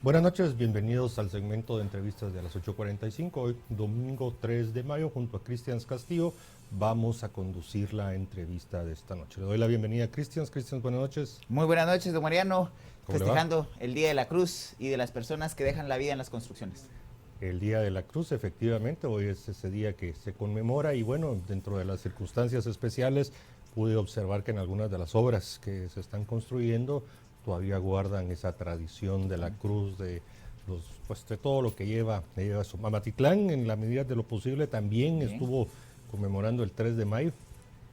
Buenas noches, bienvenidos al segmento de entrevistas de las 8:45. Hoy, domingo 3 de mayo, junto a Cristian Castillo, vamos a conducir la entrevista de esta noche. Le doy la bienvenida a Cristian. Cristian, buenas noches. Muy buenas noches, don Mariano. ¿Cómo le va? Festejando el Día de la Cruz y de las personas que dejan la vida en las construcciones. El Día de la Cruz, efectivamente, hoy es ese día que se conmemora y bueno, dentro de las circunstancias especiales, pude observar que en algunas de las obras que se están construyendo todavía guardan esa tradición de la cruz, pues, de todo lo que lleva su Mamatitlán, en la medida de lo posible, también Bien. estuvo conmemorando el 3 de mayo.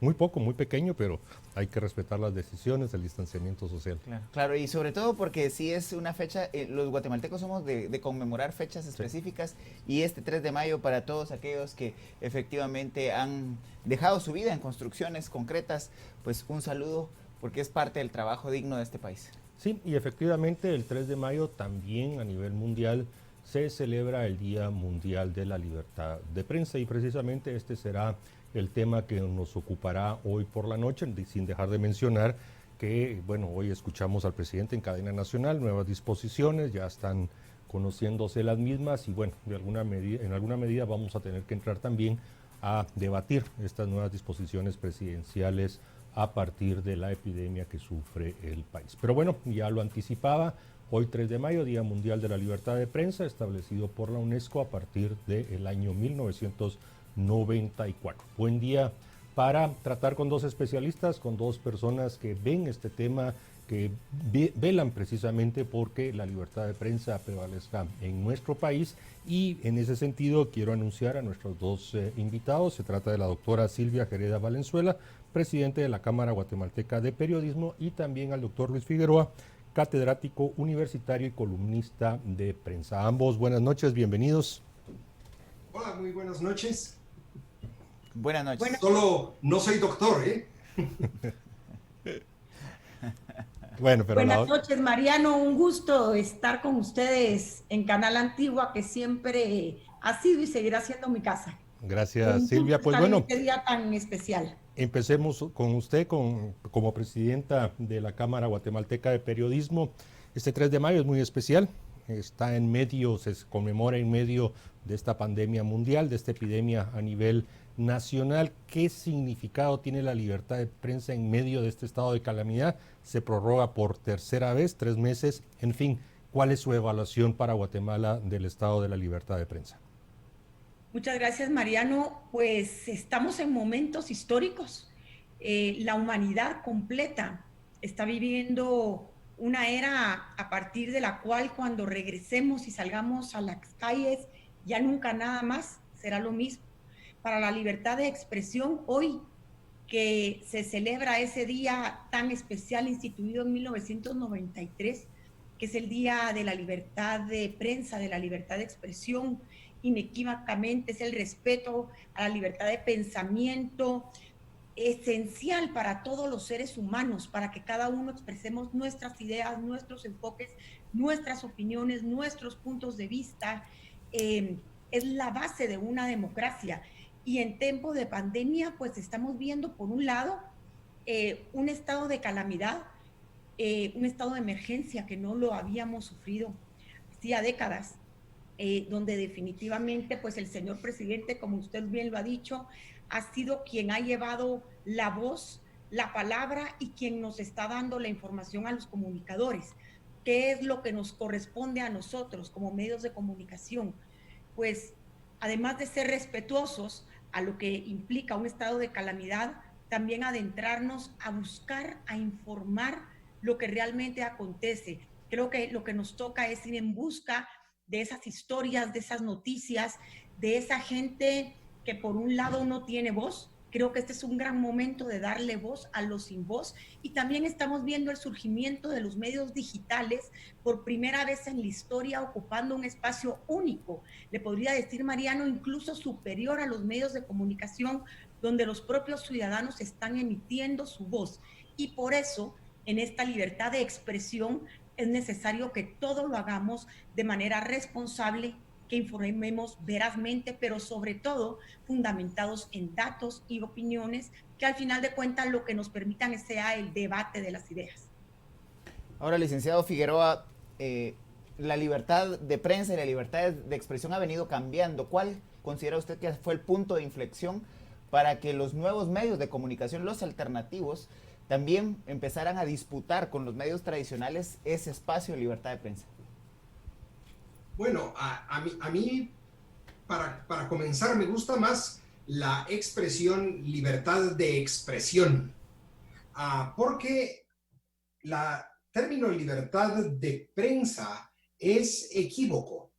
Muy poco, muy pequeño, pero hay que respetar las decisiones, el distanciamiento social. Claro, claro, y sobre todo porque sí es una fecha, los guatemaltecos somos de conmemorar fechas Sí. específicas y este 3 de mayo para todos aquellos que efectivamente han dejado su vida en construcciones concretas, pues un saludo porque es parte del trabajo digno de este país. Sí, y efectivamente el 3 de mayo también a nivel mundial se celebra el Día Mundial de la Libertad de Prensa y precisamente este será el tema que nos ocupará hoy por la noche, sin dejar de mencionar que, bueno, hoy escuchamos al presidente en cadena nacional, nuevas disposiciones, ya están conociéndose las mismas y bueno, en alguna medida vamos a tener que entrar también a debatir estas nuevas disposiciones presidenciales a partir de la epidemia que sufre el país. Pero bueno, ya lo anticipaba, hoy 3 de mayo, Día Mundial de la Libertad de Prensa, establecido por la UNESCO a partir del año 1994. Buen día para tratar con dos especialistas, con dos personas que ven este tema, que velan precisamente porque la libertad de prensa prevalezca en nuestro país y en ese sentido quiero anunciar a nuestros dos invitados. Se trata de la doctora Silvia Jereda Valenzuela, presidente de la Cámara Guatemalteca de Periodismo, y también al doctor Luis Figueroa, catedrático universitario y columnista de prensa. Ambos, buenas noches, bienvenidos. Hola, muy buenas noches. Buenas Bueno, noches. Solo no soy doctor, ¿eh? Bueno, pero buenas noches, Mariano. Un gusto estar con ustedes en Canal Antigua, que siempre ha sido y seguirá siendo mi casa. gracias Un gusto Silvia. Pues estar en bueno, este día tan especial. empecemos con usted como presidenta de la Cámara Guatemalteca de Periodismo. Este 3 de mayo es muy especial, está en medio, se conmemora en medio de esta pandemia mundial, de esta epidemia a nivel nacional. ¿Qué significado tiene la libertad de prensa en medio de este estado de calamidad? Se prorroga por tercera vez, 3 meses, en fin, ¿cuál es su evaluación para Guatemala del estado de la libertad de prensa? Muchas gracias, Mariano. Pues estamos en momentos históricos. La humanidad completa está viviendo una era a partir de la cual cuando regresemos y salgamos a las calles, ya nunca nada más será lo mismo. Para la libertad de expresión, hoy que se celebra ese día tan especial instituido en 1993, que es el Día de la Libertad de Prensa, de la libertad de expresión, inequívocamente es el respeto a la libertad de pensamiento, esencial para todos los seres humanos, para que cada uno expresemos nuestras ideas, nuestros enfoques, nuestras opiniones, nuestros puntos de vista. Es la base de una democracia. Y en tiempo de pandemia, pues estamos viendo, por un lado, un estado de calamidad, un estado de emergencia que no lo habíamos sufrido hacía décadas, donde definitivamente pues el señor presidente, como usted bien lo ha dicho, ha sido quien ha llevado la voz, la palabra y quien nos está dando la información a los comunicadores. ¿Qué es lo que nos corresponde a nosotros como medios de comunicación? Pues además de ser respetuosos a lo que implica un estado de calamidad, también adentrarnos a buscar, a informar lo que realmente acontece. Creo que lo que nos toca es ir en busca de esas historias, de esas noticias, de esa gente que por un lado no tiene voz. Creo que este es un gran momento de darle voz a los sin voz y también estamos viendo el surgimiento de los medios digitales por primera vez en la historia ocupando un espacio único, le podría decir Mariano, incluso superior a los medios de comunicación donde los propios ciudadanos están emitiendo su voz y por eso en esta libertad de expresión es necesario que todo lo hagamos de manera responsable, que informemos verazmente, pero sobre todo fundamentados en datos y opiniones que al final de cuentas lo que nos permitan sea el debate de las ideas. Ahora, licenciado Figueroa, la libertad de prensa y la libertad de expresión ha venido cambiando. ¿Cuál considera usted que fue el punto de inflexión para que los nuevos medios de comunicación, los alternativos, también empezaran a disputar con los medios tradicionales ese espacio de libertad de prensa? Bueno, a mí para comenzar, me gusta más la expresión libertad de expresión, porque la término libertad de prensa es equívoco.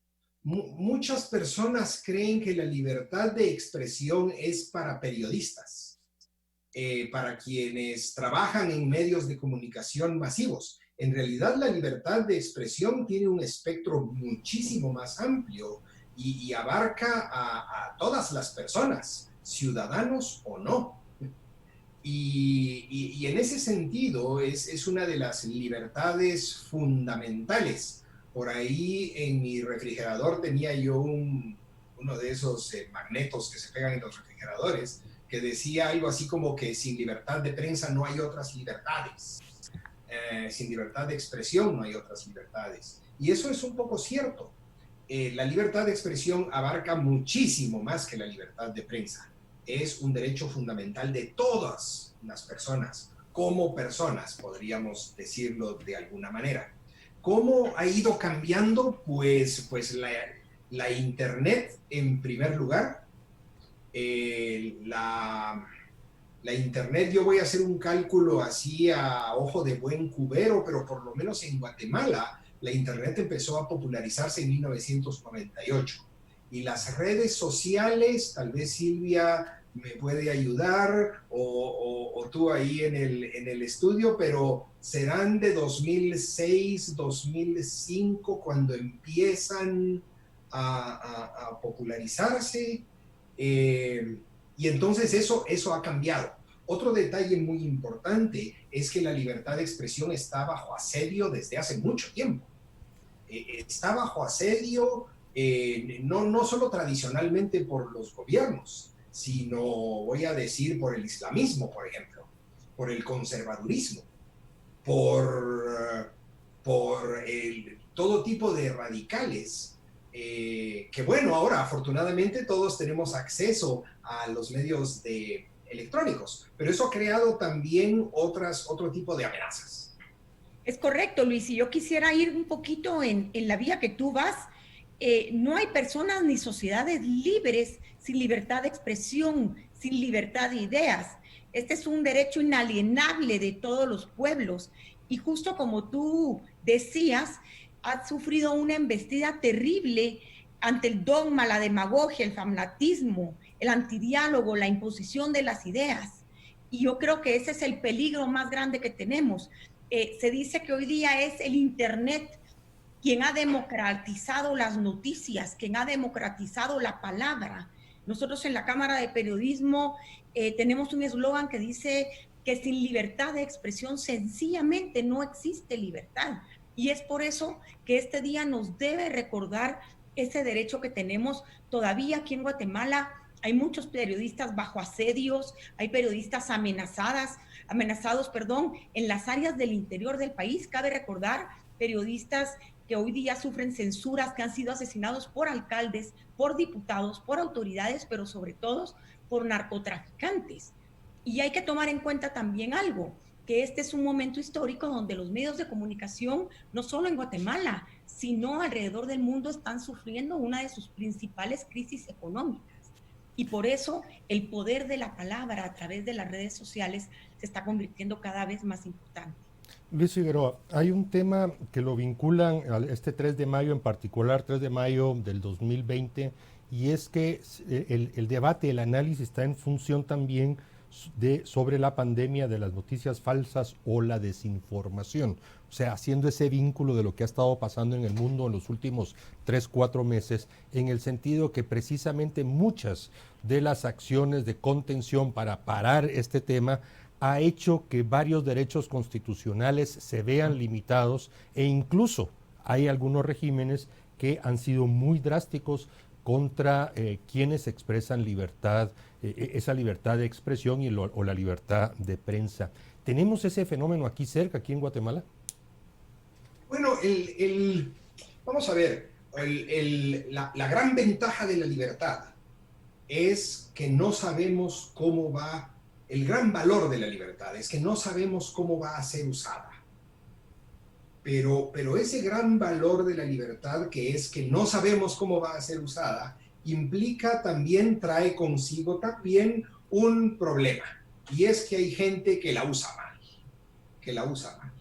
Muchas personas creen que la libertad de expresión es para periodistas, para quienes trabajan en medios de comunicación masivos. En realidad, la libertad de expresión tiene un espectro muchísimo más amplio y abarca a todas las personas, ciudadanos o no. Y en ese sentido es una de las libertades fundamentales. Por ahí en mi refrigerador tenía yo uno de esos magnetos que se pegan en los refrigeradores, que decía algo así como que sin libertad de prensa no hay otras libertades. Sin libertad de expresión no hay otras libertades. Y eso es un poco cierto. La libertad de expresión abarca muchísimo más que la libertad de prensa. Es un derecho fundamental de todas las personas, como personas, podríamos decirlo de alguna manera. ¿Cómo ha ido cambiando? Pues la Internet, en primer lugar. La Internet, yo voy a hacer un cálculo así a ojo de buen cubero, pero por lo menos en Guatemala, la Internet empezó a popularizarse en 1998. Y las redes sociales, tal vez Silvia me puede ayudar, o tú ahí en el estudio, pero serán de 2006, 2005, cuando empiezan a popularizarse. Y entonces eso ha cambiado. Otro detalle muy importante es que la libertad de expresión está bajo asedio desde hace mucho tiempo. Está bajo asedio no solo tradicionalmente por los gobiernos, sino, voy a decir, por el islamismo, por ejemplo, por el conservadurismo, por todo tipo de radicales. Que bueno, ahora afortunadamente todos tenemos acceso a los medios electrónicos, pero eso ha creado también otro tipo de amenazas. Es correcto, Luis, y yo quisiera ir un poquito en la vía que tú vas. No hay personas ni sociedades libres sin libertad de expresión, sin libertad de ideas. Este es un derecho inalienable de todos los pueblos. Y justo como tú decías, ha sufrido una embestida terrible ante el dogma, la demagogia, el fanatismo, el antidiálogo, la imposición de las ideas. Y yo creo que ese es el peligro más grande que tenemos. Se dice que hoy día es el Internet quien ha democratizado las noticias, quien ha democratizado la palabra. Nosotros en la Cámara de Periodismo tenemos un eslogan que dice que sin libertad de expresión sencillamente no existe libertad. Y es por eso que este día nos debe recordar ese derecho que tenemos todavía aquí en Guatemala. Hay muchos periodistas bajo asedios, hay periodistas amenazados, en las áreas del interior del país. Cabe recordar periodistas que hoy día sufren censuras, que han sido asesinados por alcaldes, por diputados, por autoridades, pero sobre todo por narcotraficantes. Y hay que tomar en cuenta también algo, que este es un momento histórico donde los medios de comunicación, no solo en Guatemala, sino alrededor del mundo, están sufriendo una de sus principales crisis económicas. Y por eso el poder de la palabra a través de las redes sociales se está convirtiendo cada vez más importante. Luis Figueroa, hay un tema que lo vinculan a este 3 de mayo en particular, 3 de mayo del 2020, y es que el debate, el análisis está en función también sobre la pandemia de las noticias falsas o la desinformación. O sea, haciendo ese vínculo de lo que ha estado pasando en el mundo en los últimos 3-4 meses, en el sentido que precisamente muchas de las acciones de contención para parar este tema ha hecho que varios derechos constitucionales se vean limitados, e incluso hay algunos regímenes que han sido muy drásticos contra quienes expresan libertad, esa libertad de expresión o la libertad de prensa. ¿Tenemos ese fenómeno aquí cerca, aquí en Guatemala? Bueno, Vamos a ver, la gran ventaja de la libertad es que no sabemos cómo va, el gran valor de la libertad es que no sabemos cómo va a ser usada. Pero ese gran valor de la libertad, que es que no sabemos cómo va a ser usada, implica también, trae consigo también un problema. Y es que hay gente que la usa mal, que la usa mal.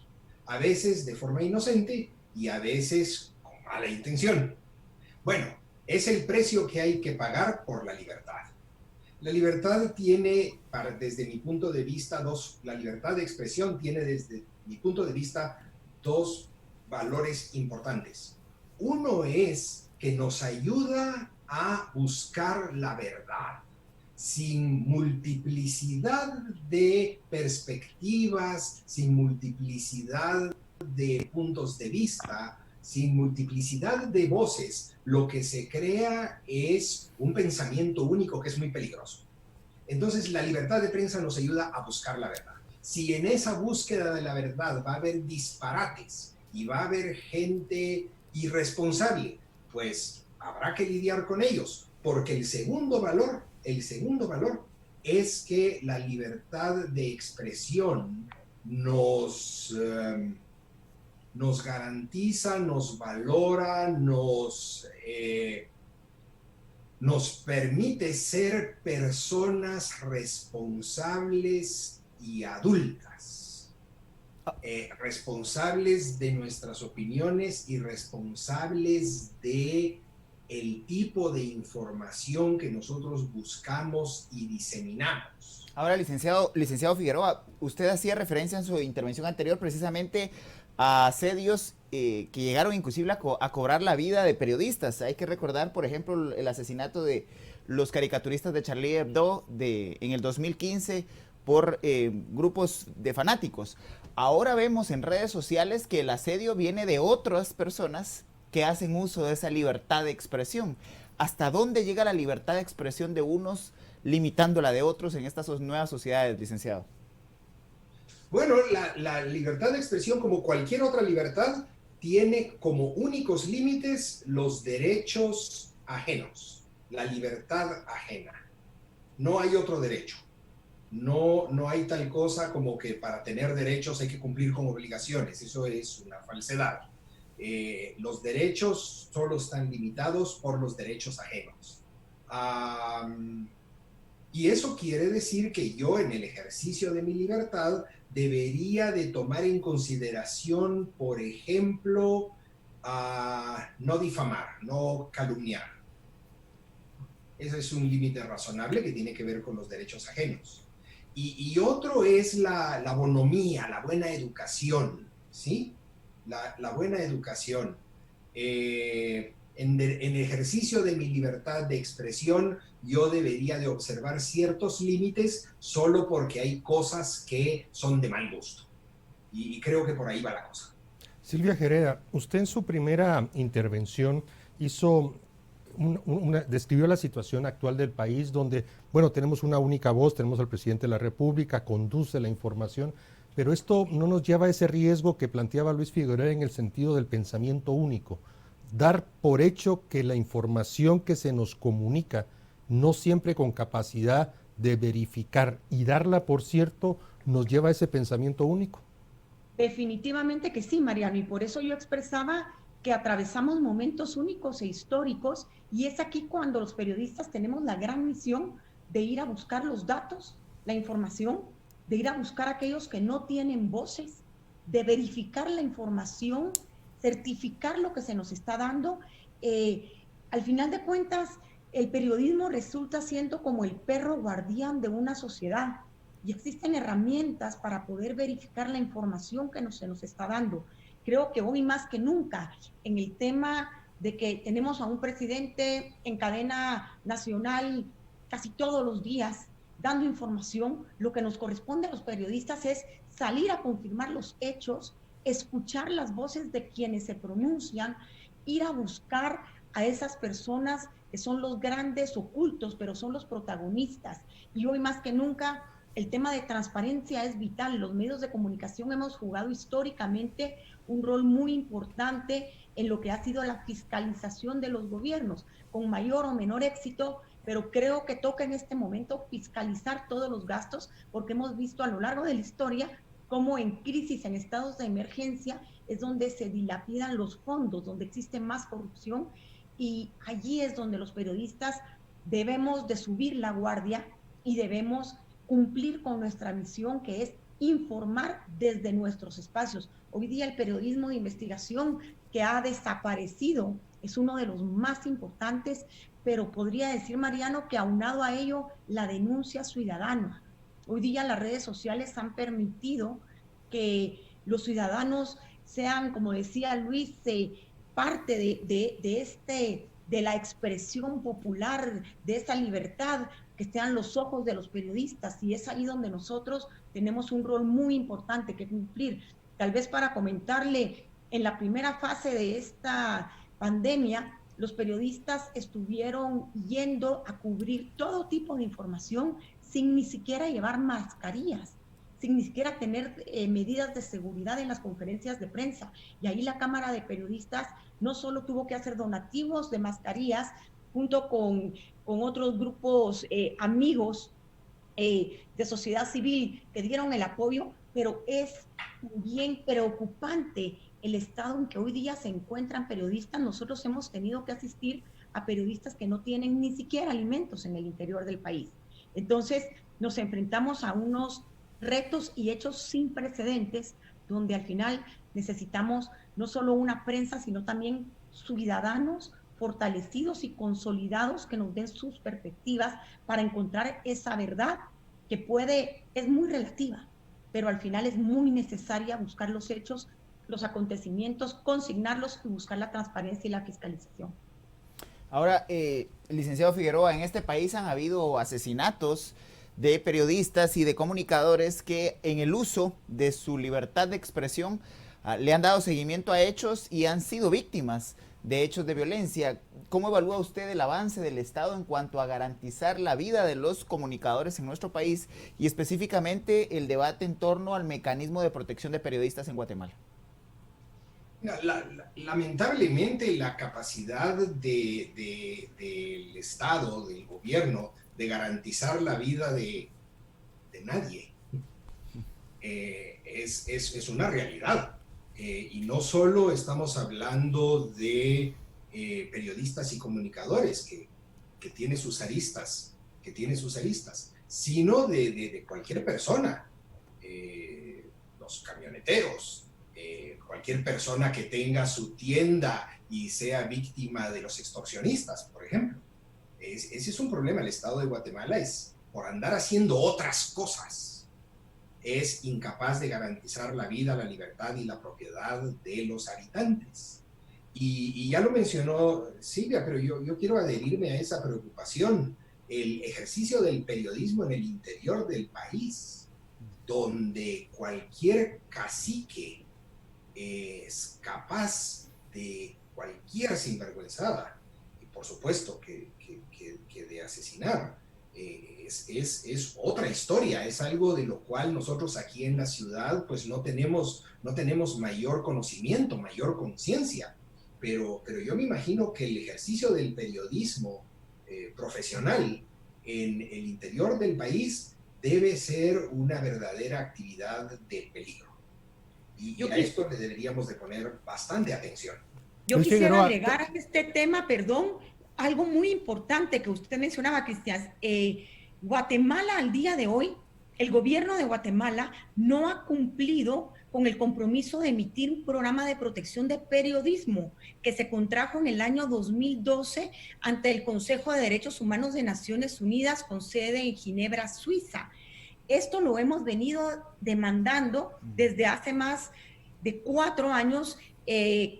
A veces de forma inocente y a veces con mala intención. Bueno, es el precio que hay que pagar por la libertad. La libertad tiene, desde mi punto de vista, la libertad de expresión tiene desde mi punto de vista dos valores importantes. Uno es que nos ayuda a buscar la verdad sin multiplicidad de perspectivas, sin multiplicidad de puntos de vista, sin multiplicidad de voces. Lo que se crea es un pensamiento único que es muy peligroso. Entonces, la libertad de prensa nos ayuda a buscar la verdad. Si en esa búsqueda de la verdad va a haber disparates y va a haber gente irresponsable, pues habrá que lidiar con ellos, porque el segundo valor es que la libertad de expresión nos garantiza, nos valora, nos permite ser personas responsables y adultas, responsables de nuestras opiniones y responsables de el tipo de información que nosotros buscamos y diseminamos. Ahora, licenciado Figueroa, usted hacía referencia en su intervención anterior precisamente a asedios que llegaron inclusive a cobrar la vida de periodistas. Hay que recordar, por ejemplo, el asesinato de los caricaturistas de Charlie Hebdo en el 2015 por grupos de fanáticos. Ahora vemos en redes sociales que el asedio viene de otras personas que hacen uso de esa libertad de expresión. ¿Hasta dónde llega la libertad de expresión de unos limitando la de otros en estas nuevas sociedades, licenciado? Bueno, la libertad de expresión, como cualquier otra libertad, tiene como únicos límites los derechos ajenos, la libertad ajena. No hay otro derecho. No hay tal cosa como que para tener derechos hay que cumplir con obligaciones. Eso es una falsedad. Los derechos solo están limitados por los derechos ajenos. Y eso quiere decir que yo, en el ejercicio de mi libertad, debería de tomar en consideración, por ejemplo, no difamar, no calumniar. Ese es un límite razonable que tiene que ver con los derechos ajenos. Y otro es la bonomía, la buena educación, ¿sí? La buena educación. En el ejercicio de mi libertad de expresión, yo debería de observar ciertos límites solo porque hay cosas que son de mal gusto. Y creo que por ahí va la cosa. Silvia Gereda, usted en su primera intervención describió la situación actual del país donde, bueno, tenemos una única voz, tenemos al presidente de la República, conduce la información, pero esto no nos lleva a ese riesgo que planteaba Luis Figueroa en el sentido del pensamiento único. Dar por hecho que la información que se nos comunica, no siempre con capacidad de verificar y darla por cierto, nos lleva a ese pensamiento único. Definitivamente que sí, Mariano, y por eso yo expresaba que atravesamos momentos únicos e históricos, y es aquí cuando los periodistas tenemos la gran misión de ir a buscar los datos, la información, de ir a buscar a aquellos que no tienen voces, de verificar la información, certificar lo que se nos está dando. Al final de cuentas, el periodismo resulta siendo como el perro guardián de una sociedad, y existen herramientas para poder verificar la información que se nos está dando. Creo que hoy más que nunca, en el tema de que tenemos a un presidente en cadena nacional casi todos los días dando información, lo que nos corresponde a los periodistas es salir a confirmar los hechos, escuchar las voces de quienes se pronuncian, ir a buscar a esas personas que son los grandes ocultos, pero son los protagonistas. Y hoy más que nunca el tema de transparencia es vital. Los medios de comunicación hemos jugado históricamente un rol muy importante en lo que ha sido la fiscalización de los gobiernos, con mayor o menor éxito, pero creo que toca en este momento fiscalizar todos los gastos, porque hemos visto a lo largo de la historia cómo en crisis, en estados de emergencia, es donde se dilapidan los fondos, donde existe más corrupción, y allí es donde los periodistas debemos de subir la guardia y debemos cumplir con nuestra misión, que es informar desde nuestros espacios. Hoy día el periodismo de investigación, que ha desaparecido, es uno de los más importantes, pero podría decir, Mariano, que aunado a ello la denuncia ciudadana. Hoy día las redes sociales han permitido que los ciudadanos sean, como decía Luis, parte de la expresión popular, de esa libertad, que sean los ojos de los periodistas, y es ahí donde nosotros tenemos un rol muy importante que cumplir. Tal vez para comentarle, en la primera fase de esta pandemia, los periodistas estuvieron yendo a cubrir todo tipo de información sin ni siquiera llevar mascarillas, sin ni siquiera tener medidas de seguridad en las conferencias de prensa. Y ahí la Cámara de Periodistas no solo tuvo que hacer donativos de mascarillas, junto con otros grupos amigos de sociedad civil que dieron el apoyo, pero es bien preocupante el estado en que hoy día se encuentran periodistas. Nosotros hemos tenido que asistir a periodistas que no tienen ni siquiera alimentos en el interior del país. Entonces nos enfrentamos a unos retos y hechos sin precedentes, donde al final necesitamos no solo una prensa, sino también ciudadanos fortalecidos y consolidados que nos den sus perspectivas para encontrar esa verdad que es muy relativa, pero al final es muy necesaria buscar los hechos, los acontecimientos, consignarlos y buscar la transparencia y la fiscalización. Ahora, licenciado Figueroa, en este país han habido asesinatos de periodistas y de comunicadores que en el uso de su libertad de expresión le han dado seguimiento a hechos y han sido víctimas de hechos de violencia. ¿Cómo evalúa usted el avance del Estado en cuanto a garantizar la vida de los comunicadores en nuestro país y específicamente el debate en torno al mecanismo de protección de periodistas en Guatemala? Lamentablemente la capacidad del Estado, del gobierno, de garantizar la vida de nadie es una realidad. Y no solo estamos hablando de periodistas y comunicadores que tienen sus aristas, sino de cualquier persona, los camioneteros, cualquier persona que tenga su tienda y sea víctima de los extorsionistas, por ejemplo. Ese es un problema. El Estado de Guatemala es, por andar haciendo otras cosas, es incapaz de garantizar la vida, la libertad y la propiedad de los habitantes. Y ya lo mencionó Silvia, pero yo quiero adherirme a esa preocupación. El ejercicio del periodismo en el interior del país, donde cualquier cacique es capaz de cualquier sinvergüenzada, y por supuesto que de asesinar, es otra historia, es algo de lo cual nosotros aquí en la ciudad pues no tenemos mayor conocimiento, mayor conciencia, pero yo me imagino que el ejercicio del periodismo profesional en el interior del país debe ser una verdadera actividad de peligro. Y a esto le deberíamos de poner bastante atención. Yo quisiera agregar a este tema, algo muy importante que usted mencionaba, Cristian. Guatemala al día de hoy, el gobierno de Guatemala no ha cumplido con el compromiso de emitir un programa de protección de periodismo que se contrajo en el año 2012 ante el Consejo de Derechos Humanos de Naciones Unidas con sede en Ginebra, Suiza. Esto lo hemos venido demandando desde hace más de 4 años.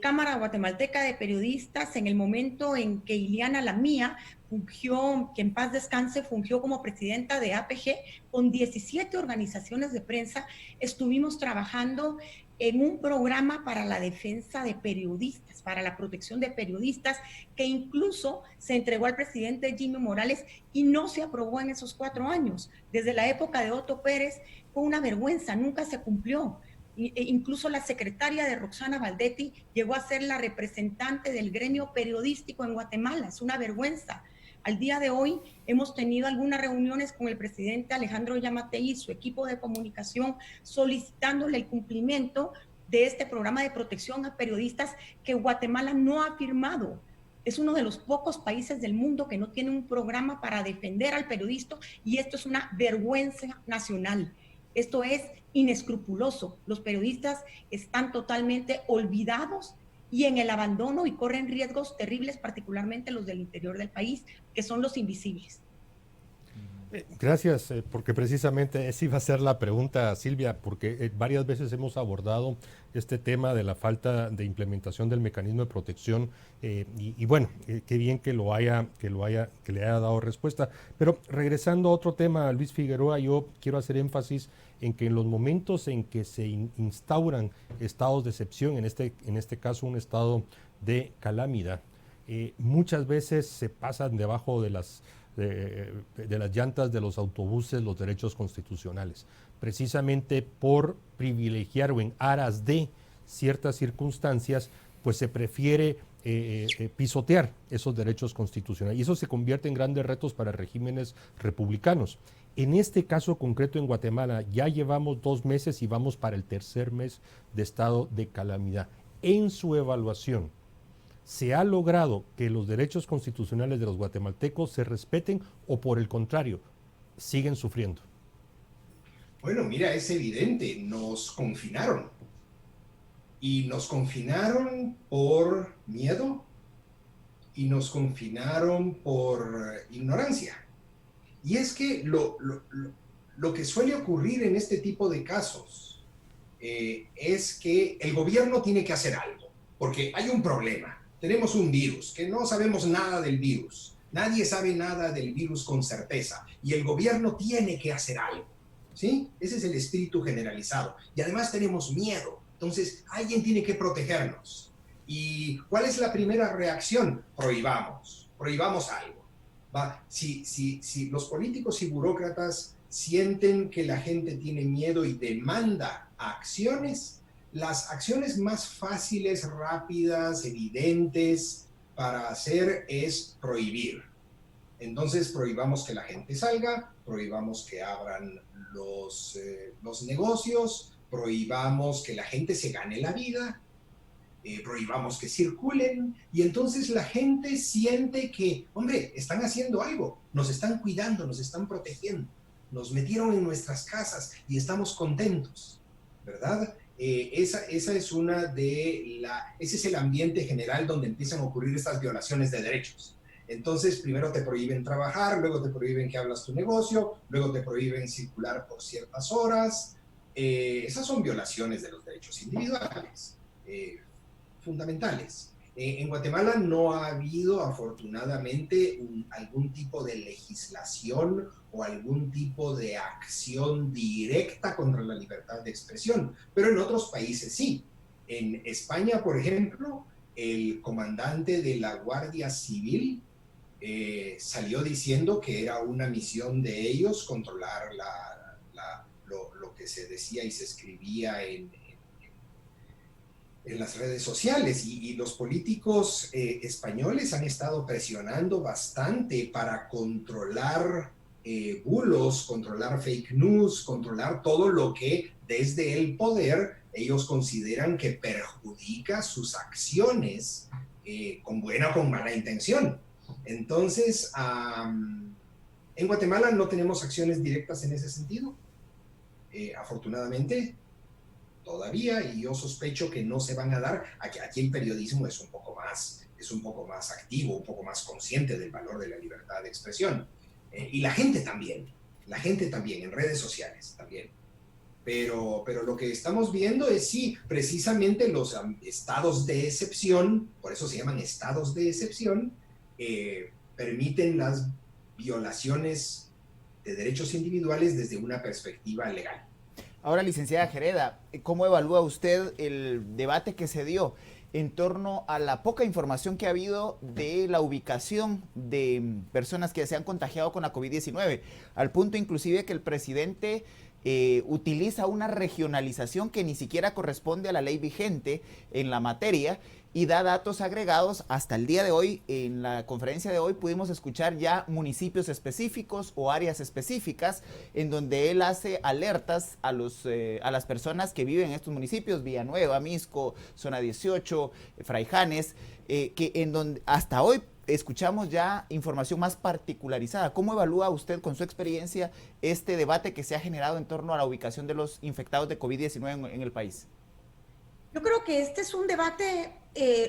Cámara Guatemalteca de Periodistas, en el momento en que Ileana Lamía fungió, que en paz descanse, fungió como presidenta de APG, con 17 organizaciones de prensa, estuvimos trabajando en un programa para la defensa de periodistas, para la protección de periodistas, que incluso se entregó al presidente Jimmy Morales y no se aprobó en esos 4 años. Desde la época de Otto Pérez fue una vergüenza, nunca se cumplió. Incluso la secretaria de Roxana Valdetti llegó a ser la representante del gremio periodístico en Guatemala. Es una vergüenza. Al día de hoy hemos tenido algunas reuniones con el presidente Alejandro Yamatei y su equipo de comunicación solicitándole el cumplimiento de este programa de protección a periodistas que Guatemala no ha firmado. Es uno de los pocos países del mundo que no tiene un programa para defender al periodista y esto es una vergüenza nacional. Esto es inescrupuloso. Los periodistas están totalmente olvidados y en el abandono y corren riesgos terribles, particularmente los del interior del país, que son los invisibles. Gracias, porque precisamente esa iba a ser la pregunta, Silvia, porque varias veces hemos abordado este tema de la falta de implementación del mecanismo de protección y bueno, qué bien que le haya dado respuesta. Pero regresando a otro tema, Luis Figueroa, yo quiero hacer énfasis en que en los momentos en que se instauran estados de excepción, en este caso un estado de calamidad, muchas veces se pasan debajo de las llantas de los autobuses los derechos constitucionales, precisamente por privilegiar o en aras de ciertas circunstancias, pues se prefiere pisotear esos derechos constitucionales y eso se convierte en grandes retos para regímenes republicanos. En este caso concreto en Guatemala ya llevamos 2 meses y vamos para el 3er mes de estado de calamidad. En su evaluación, ¿se ha logrado que los derechos constitucionales de los guatemaltecos se respeten o por el contrario, siguen sufriendo? Bueno, mira, es evidente, nos confinaron. Y nos confinaron por miedo y nos confinaron por ignorancia. Y es que lo que suele ocurrir en este tipo de casos es que el gobierno tiene que hacer algo, porque hay un problema. Tenemos un virus, que no sabemos nada del virus. Nadie sabe nada del virus con certeza. Y el gobierno tiene que hacer algo, ¿sí? Ese es el espíritu generalizado. Y además tenemos miedo. Entonces, alguien tiene que protegernos. ¿Y cuál es la primera reacción? Prohibamos algo. Si los políticos y burócratas sienten que la gente tiene miedo y demanda acciones, las acciones más fáciles, rápidas, evidentes para hacer es prohibir. Entonces prohibamos que la gente salga, prohibamos que abran los negocios, prohibamos que la gente se gane la vida, prohibamos que circulen, y entonces la gente siente que, hombre, están haciendo algo, nos están cuidando, nos están protegiendo, nos metieron en nuestras casas y estamos contentos, ¿verdad? Ese es el ambiente general donde empiezan a ocurrir estas violaciones de derechos. Entonces, primero te prohíben trabajar, luego te prohíben que abras tu negocio, luego te prohíben circular por ciertas horas. Esas son violaciones de los derechos individuales, fundamentales. En Guatemala no ha habido, afortunadamente, algún tipo de legislación o algún tipo de acción directa contra la libertad de expresión, pero en otros países sí. En España, por ejemplo, el comandante de la Guardia Civil salió diciendo que era una misión de ellos controlar lo que se decía y se escribía en las redes sociales, y los políticos españoles han estado presionando bastante para controlar bulos, controlar fake news, controlar todo lo que desde el poder ellos consideran que perjudica sus acciones con buena o con mala intención. Entonces, en Guatemala no tenemos acciones directas en ese sentido, afortunadamente, todavía, y yo sospecho que no se van a dar. Aquí el periodismo es un poco más activo, un poco más consciente del valor de la libertad de expresión. Y la gente también, en redes sociales también. Pero lo que estamos viendo es sí, precisamente los estados de excepción, por eso se llaman estados de excepción, permiten las violaciones de derechos individuales desde una perspectiva legal. Ahora, licenciada Gereda, ¿cómo evalúa usted el debate que se dio en torno a la poca información que ha habido de la ubicación de personas que se han contagiado con la COVID-19? Al punto inclusive que el presidente utiliza una regionalización que ni siquiera corresponde a la ley vigente en la materia y da datos agregados. Hasta el día de hoy, en la conferencia de hoy, pudimos escuchar ya municipios específicos o áreas específicas en donde él hace alertas a las personas que viven en estos municipios: Villanueva, Misco, Zona 18, Fraijanes, que en donde hasta hoy escuchamos ya información más particularizada. ¿Cómo evalúa usted, con su experiencia, este debate que se ha generado en torno a la ubicación de los infectados de COVID-19 en el país? Yo creo que este es un debate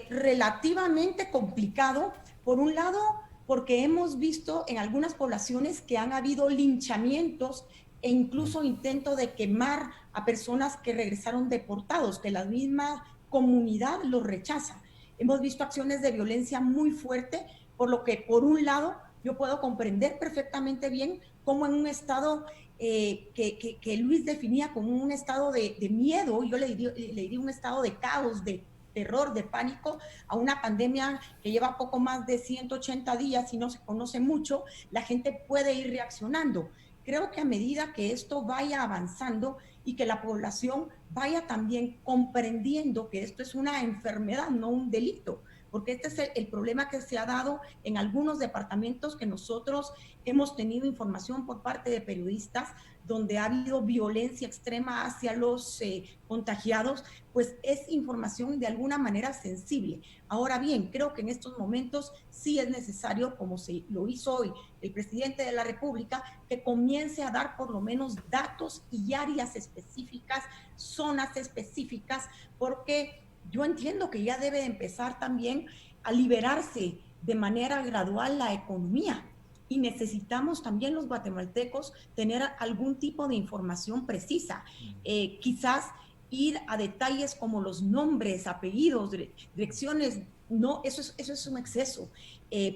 relativamente complicado, por un lado, porque hemos visto en algunas poblaciones que han habido linchamientos e incluso intento de quemar a personas que regresaron deportados, que la misma comunidad los rechaza. Hemos visto acciones de violencia muy fuerte, por lo que, por un lado, yo puedo comprender perfectamente bien cómo en un estado que Luis definía como un estado de miedo, yo le diría un estado de caos, de terror, de pánico, a una pandemia que lleva poco más de 180 días y no se conoce mucho, la gente puede ir reaccionando. Creo que a medida que esto vaya avanzando y que la población vaya también comprendiendo que esto es una enfermedad, no un delito, porque este es el problema que se ha dado en algunos departamentos que nosotros hemos tenido información por parte de periodistas, donde ha habido violencia extrema hacia los contagiados, pues es información de alguna manera sensible. Ahora bien, creo que en estos momentos sí es necesario, como se lo hizo hoy el presidente de la República, que comience a dar por lo menos datos y áreas específicas, zonas específicas, porque yo entiendo que ya debe empezar también a liberarse de manera gradual la economía y necesitamos también los guatemaltecos tener algún tipo de información precisa. Quizás ir a detalles como los nombres, apellidos, direcciones, no, eso es un exceso,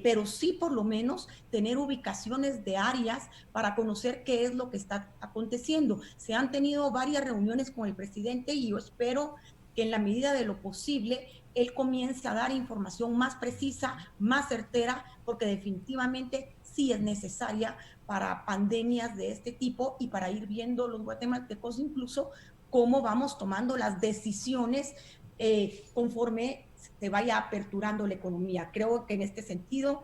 pero sí por lo menos tener ubicaciones de áreas para conocer qué es lo que está aconteciendo. Se han tenido varias reuniones con el presidente y yo espero que en la medida de lo posible él comience a dar información más precisa, más certera, porque definitivamente sí es necesaria para pandemias de este tipo y para ir viendo los guatemaltecos incluso cómo vamos tomando las decisiones conforme se vaya aperturando la economía. Creo que en este sentido,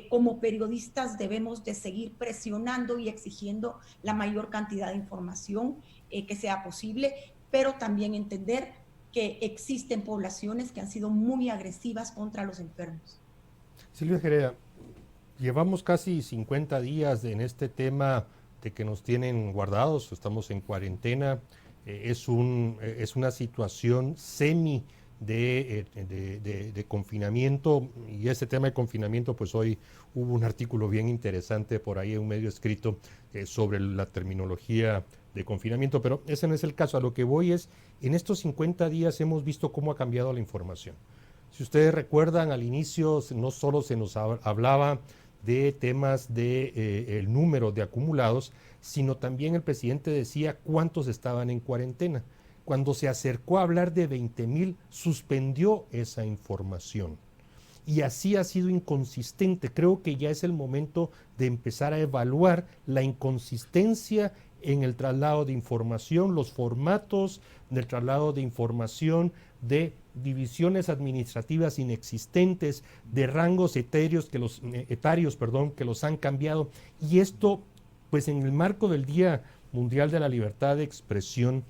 como periodistas debemos de seguir presionando y exigiendo la mayor cantidad de información que sea posible, pero también entender que existen poblaciones que han sido muy agresivas contra los enfermos. Silvia Gereda, llevamos casi 50 días en este tema de que nos tienen guardados, estamos en cuarentena, es una situación semi de confinamiento, y este tema de confinamiento, pues hoy hubo un artículo bien interesante por ahí en un medio escrito sobre la terminología de confinamiento, pero ese no es el caso. A lo que voy es, en estos 50 días hemos visto cómo ha cambiado la información. Si ustedes recuerdan, al inicio no solo se nos hablaba de temas de el número de acumulados, sino también el presidente decía cuántos estaban en cuarentena. Cuando se acercó a hablar de 20,000, suspendió esa información. Y así ha sido inconsistente. Creo que ya es el momento de empezar a evaluar la inconsistencia en el traslado de información, los formatos del traslado de información, de divisiones administrativas inexistentes, de rangos etarios que los han cambiado. Y esto, pues en el marco del Día Mundial de la Libertad de Expresión,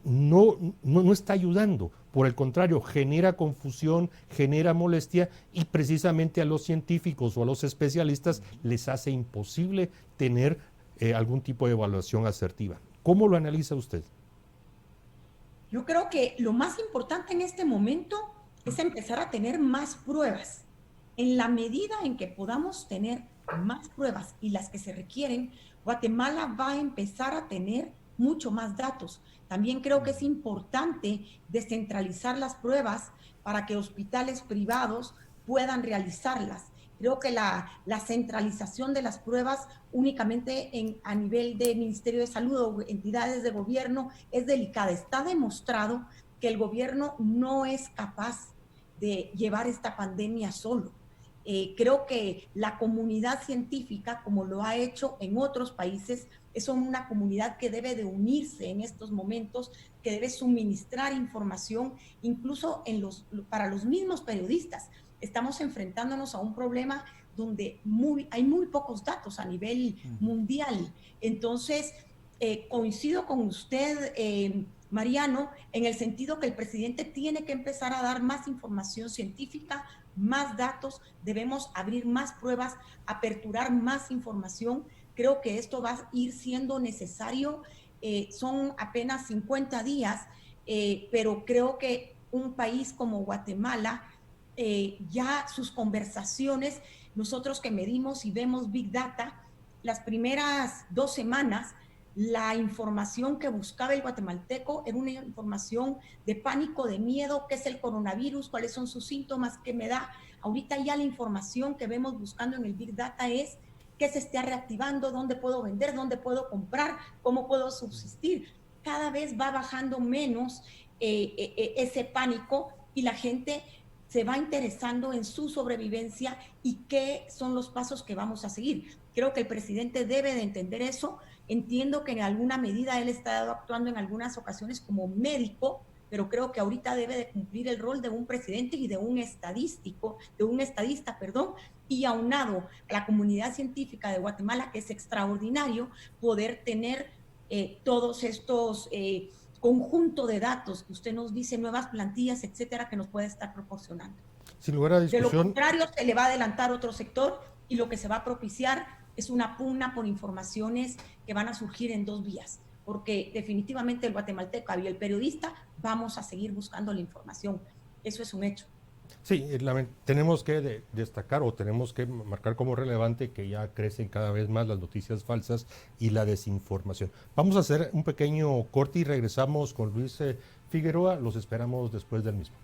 no está ayudando. Por el contrario, genera confusión, genera molestia, y precisamente a los científicos o a los especialistas les hace imposible tener algún tipo de evaluación asertiva. ¿Cómo lo analiza usted? Yo creo que lo más importante en este momento es empezar a tener más pruebas. En la medida en que podamos tener más pruebas y las que se requieren, Guatemala va a empezar a tener mucho más datos. También creo que es importante descentralizar las pruebas para que hospitales privados puedan realizarlas. Creo que la centralización de las pruebas únicamente a nivel de Ministerio de Salud o entidades de gobierno es delicada. Está demostrado que el gobierno no es capaz de llevar esta pandemia solo. Creo que la comunidad científica, como lo ha hecho en otros países, es una comunidad que debe de unirse en estos momentos, que debe suministrar información, incluso para los mismos periodistas. Estamos enfrentándonos a un problema donde hay muy pocos datos a nivel mundial. Entonces, coincido con usted, Mariano, en el sentido que el presidente tiene que empezar a dar más información científica, más datos, debemos abrir más pruebas, aperturar más información. Creo que esto va a ir siendo necesario. Son apenas 50 días, pero creo que un país como Guatemala, ya sus conversaciones, nosotros que medimos y vemos Big Data, las primeras 2 semanas, la información que buscaba el guatemalteco era una información de pánico, de miedo, qué es el coronavirus, cuáles son sus síntomas, qué me da. Ahorita ya la información que vemos buscando en el Big Data es qué se está reactivando, dónde puedo vender, dónde puedo comprar, cómo puedo subsistir. Cada vez va bajando menos ese pánico y la gente se va interesando en su sobrevivencia y qué son los pasos que vamos a seguir. Creo que el presidente debe de entender eso. Entiendo que en alguna medida él está actuando en algunas ocasiones como médico, pero creo que ahorita debe de cumplir el rol de un presidente y de un estadista, y aunado a la comunidad científica de Guatemala, que es extraordinario poder tener todos estos conjunto de datos que usted nos dice, nuevas plantillas, etcétera, que nos puede estar proporcionando. Sin lugar a discusión. De lo contrario, se le va a adelantar otro sector y lo que se va a propiciar es una pugna por informaciones que van a surgir en 2 vías, porque definitivamente el guatemalteco y el periodista vamos a seguir buscando la información. Eso es un hecho. Sí, tenemos que destacar o tenemos que marcar como relevante que ya crecen cada vez más las noticias falsas y la desinformación. Vamos a hacer un pequeño corte y regresamos con Luis Figueroa. Los esperamos después del mismo.